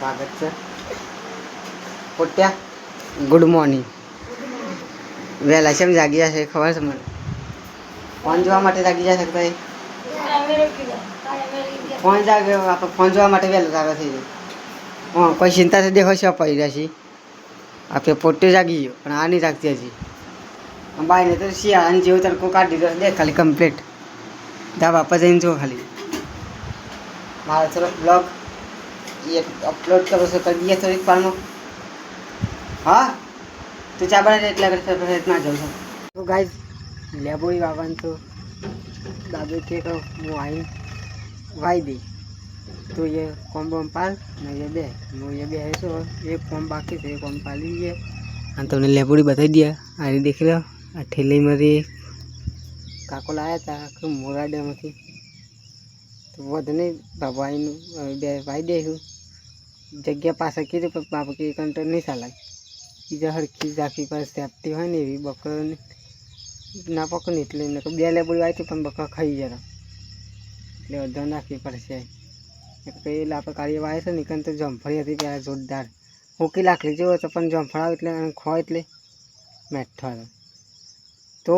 स्वागत છે પોટ્યા good morning વહેલા કેમ જાગી જશે ખબર છે મને ફોન જોવા માટે જાગી જશે ભાઈ ફોન જાગે આપણે ફોન જોવા માટે વહેલો જાગે થઈ જાય હા કોઈ ચિંતા છે દેખો છે પડી રહ્યા છે આપણે પોતે જાગી ગયો પણ આ નહીં જાગતી હજી બાઈને તો શિયાળાને જેવું તડકો કાઢી દીધો દે ખાલી કમ્પ્લીટ જા બાપા જઈને જો ખાલી મારો થોડો બ્લોગ ये अपलोड करो से कर दिया थोड़ी पार में हाँ तो चा बना इतना कर इतना जाऊँ तो गाइस लेबोड़ी बाबा तो दादू के का वो आई वाई दी तो ये कॉम बम पाल मैं ये बे है सो एक कॉम बाकी थे कॉम पाल लीजिए हाँ तुमने लेबोड़ी बता दिया अरे देख लो ठेली मरी काको लाया था कि मोरा डैम थी तो वो नहीं बाबाई भाई दे जगह पास कीधु पर बाबा की कंट्रोल नहीं साला बीजा हरखी जाफी पर सेफ्टी हो ने एवी बकरो ना पकड़ એટલે ને બે લેબડી આવી પણ બકરા ખાઈ જરા એટલે અડધો નાખવી પડશે એક પેલા આપણે કાળી વાય છે નીકન તો જમફળી હતી પેલા જોરદાર હોકી લાકડી જેવો તો પણ જમફળાવ એટલે ખોય એટલે મેઠો તો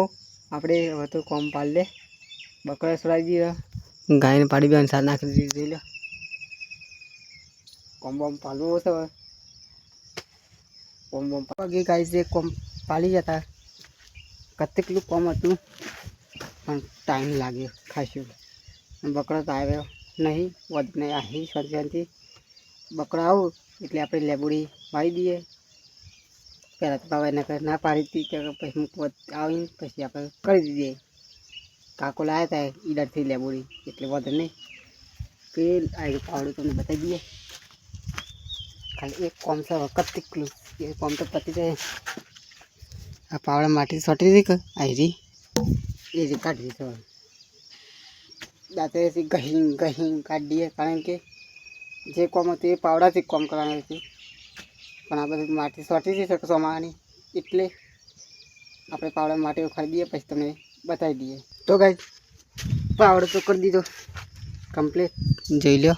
આપણે હવે તો કોમ પાડ લે બકરા છોડાવી દીધા ગાયને પાડી બે સાર નાખી દીધી લે કોમ બમ પાલવું હશે કોમ બમ પાડી ગાય જે કોમ પાલી જતા કતેકલું કોમ હતું પણ ટાઈમ લાગ્યો ખાસું બકરો તો આવ્યો નહીં વધ નહીં આવી સર્જનથી બકરો આવું એટલે આપણે લેબુડી વાવી દઈએ પહેલાં તો બાબા એને ના પાડી હતી કે પછી આવીને પછી આપણે કરી દીધી કાકો લાવ્યા હતા ઈડરથી લેબુડી એટલે વધે નહીં કે આવી પાવડું તમને બતાવી દઈએ ખાલી એક કોમ છે કતેકલું એ કોમ તો પતી જાય આ પાવડા માટી સોટી હતી કે આયરી એ જ કાઢી તો દાંતેથી ગહીં કાઢી દઈએ કારણ કે જે કોમ હતું એ પાવડાથી કોમ કરવાનું હતું પણ આ બધી માટી સોટી હતી સોમાવાની એટલે આપણે પાવડા માટી ઉખાડી દઈએ પછી તમને બતાવી દઈએ તો ગાઈસ પાવડો તો કરી દીધો કમ્પ્લીટ જોઈ લો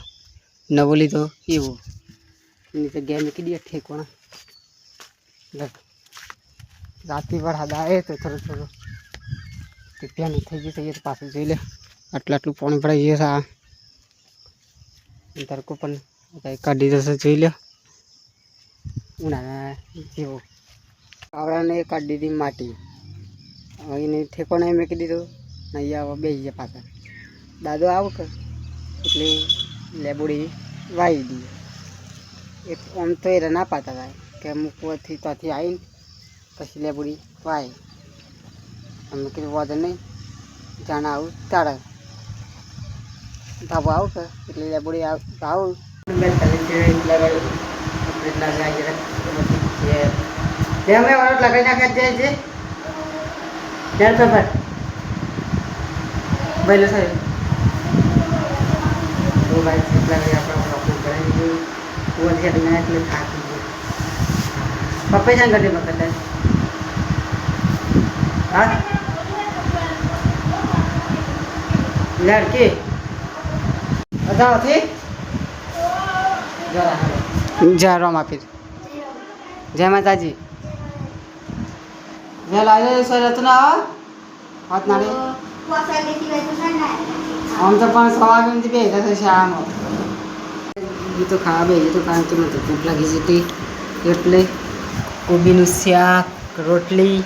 નવો લીધો એવો એની જગ્યાએ મૂકી દઈએ ઠેકવાના રાતની વરસાદ આવે તો થોડું ત્યાં નહીં થઈ જશે તો પાછું જોઈ લે આટલું પાણી ભરાઈ જશે આ તડકો પણ કાઢી જશે જોઈ લે ઉનાળા જેવો પાવડાને કાઢી દીધી માટી હવે એને ઠેકો નહીં મૂકી દીધો અહીંયા બેસી જાય પાછા દાદો આવો કે એટલે લેબોડી વાવી દઈએ એક આમ તો એ ના પાતા થાય કે મૂકવાથી ત્યાંથી આવીને પછી લેબોડી વાય અમે કીધું વધે નહીં જાણે આવું તારે ધાબો આવું કે એટલે લેબોડી આવું લગાવી નાખ્યા જાય છે ત્યાર પેપર પહેલો સાહેબ તો ભાઈ કેટલા વાગે આપણે ઓપરેટ કરાવી દીધું કુવાથી એટલે થાકી ગયું પપ્પા શાન કરી વખત હા લડકી બતાવથી જય રામ આપી જય માતાજી જય લાગે સર રત્ના હાથ નાડે આમ તો પણ સવા વાગ્યાથી બે થશે શાળામાં તો ખાવા બે તો કારણ કે મને ભૂખ લાગી જતી એટલે કોબીનું શાક રોટલી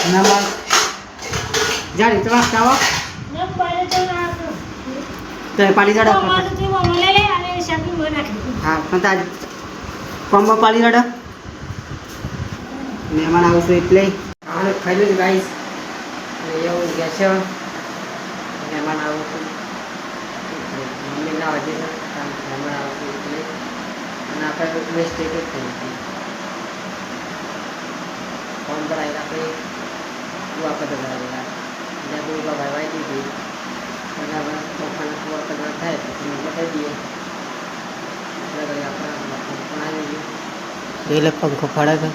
નમક જાણી તો વાગતા આવો તો પાણી ચડો હા પણ તાજ કોમ્બો પાણી ચડો મહેમાન આવશે એટલે ખાઈ લો ગાઈસ એવું ગયા છે મહેમાન આવું મમ્મી ના વાગે મહેમાન આવશે એટલે અને આપણે વેસ્ટ એક થઈ ફોન પર આવી આપણે કુવા કદર કરેલા એટલે કોઈ ભાઈ દીધી અને આપણે તોફાના કુવા કદર થાય પછી બતાવી દઈએ એટલે આપણે પણ આવી દઈએ એટલે પંખો ફાડે છે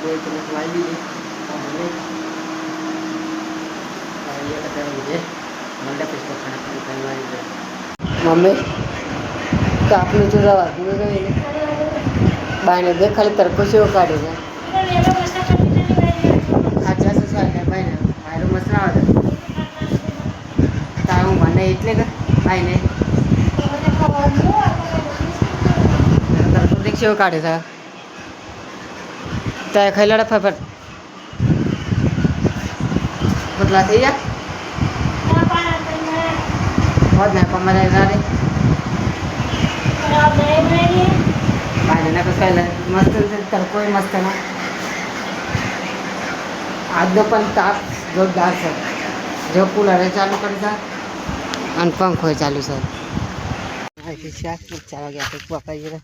એટલે તમે ખવાઈ દીધી મમ્મી તો આપણે જો રવા બાયને દેખાડી તારે પછી કાઢે છે આ જશે સાહેબ બાયને મારું મસ્ત ના આવે તારે હું મને એટલે કે બાયને તારે તો દેખ સેવ કાઢે છે ત્યાં ખાઈ લડે ફટ બદલા થઈ જાય बहुत ना कम रे बाय ना कसं मस्त तर कोई मस्त ना आज पण ताप जोरदार सर जो कूलर चालू करता आणि पंखो चालू सर शाक चालू गया तो पापाजी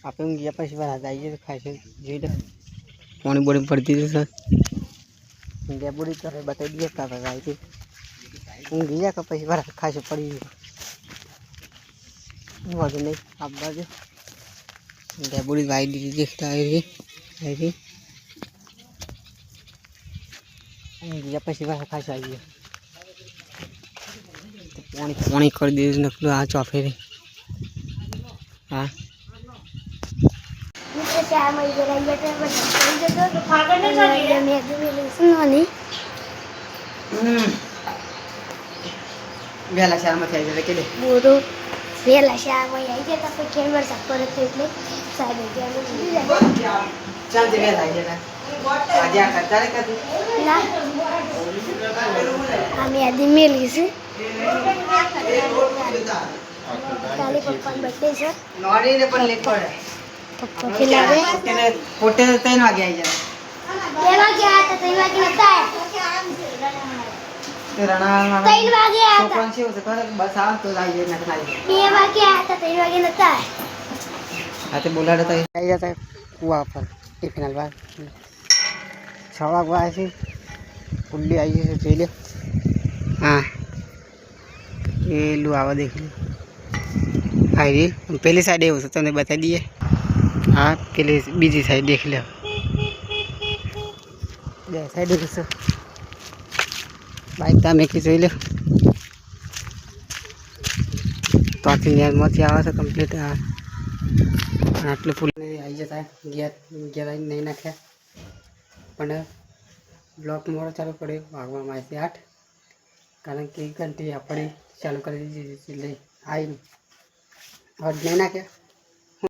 आपण ગયા પછી બહાર જઈએ ખાશે જોઈ લે પાણી બોડી પડતી છે સર ગયા બોડી તો બતાવી દે કા ભાઈ છે ઊંઘી જાય કે પછી બહાર ખાશે પડી વાંધો નહીં આ બાજુ ગયા બોડી વાઈ દીધી દેખતા આવી ઊંઘી જાય પછી બહાર ખાશે આવી પાણી પાણી કરી દીધું નકલું આ ચોફેરી હા વેલા શાળામાં થઈ જાય કે બોરો વેલા શાળામાં આવી જાય તો ખેલ વરસાદ પડે છે એટલે સાહેબ ચાલતી વેલા આવી જાય આજે આ કરતા રે કદી ના અમે આદિ મેલી છે કાલે પપ્પાનો બર્થડે છે નોડીને પણ લેટ પડે પપ્પા ખેલાવે તેને પોતે 3 વાગે આવી જાય 2 વાગે આતા 3 વાગે નતા रना 3 वागे आता तो कौन सी होते कर बस आ तो जाइए ना खाली 2 वागे आता 3 वागे नता आते बोला रहता है आई जाता है कुआ पर टिफिन बार 6 वागे आए थे पुल्ली आई है चले हां ये लो आवा देख लो आई पहली साइड है तो तने बता दिए हां पहले बीजी साइड देख लो ये साइड है सर बाइक તમે કે જોઈ લે તો આથી ન્યામાંથી આવે છે કમ્પ્લીટ આટલું ફૂલ આવી જતા ગયા નહીં નાખ્યા પણ બ્લોક મોડો ચાલુ પડ્યો વાગવામાં આવે છે 8 કારણ કે ઘંટી આપણે ચાલુ કરી દીધી એટલે આવી હવે નહીં નાખ્યા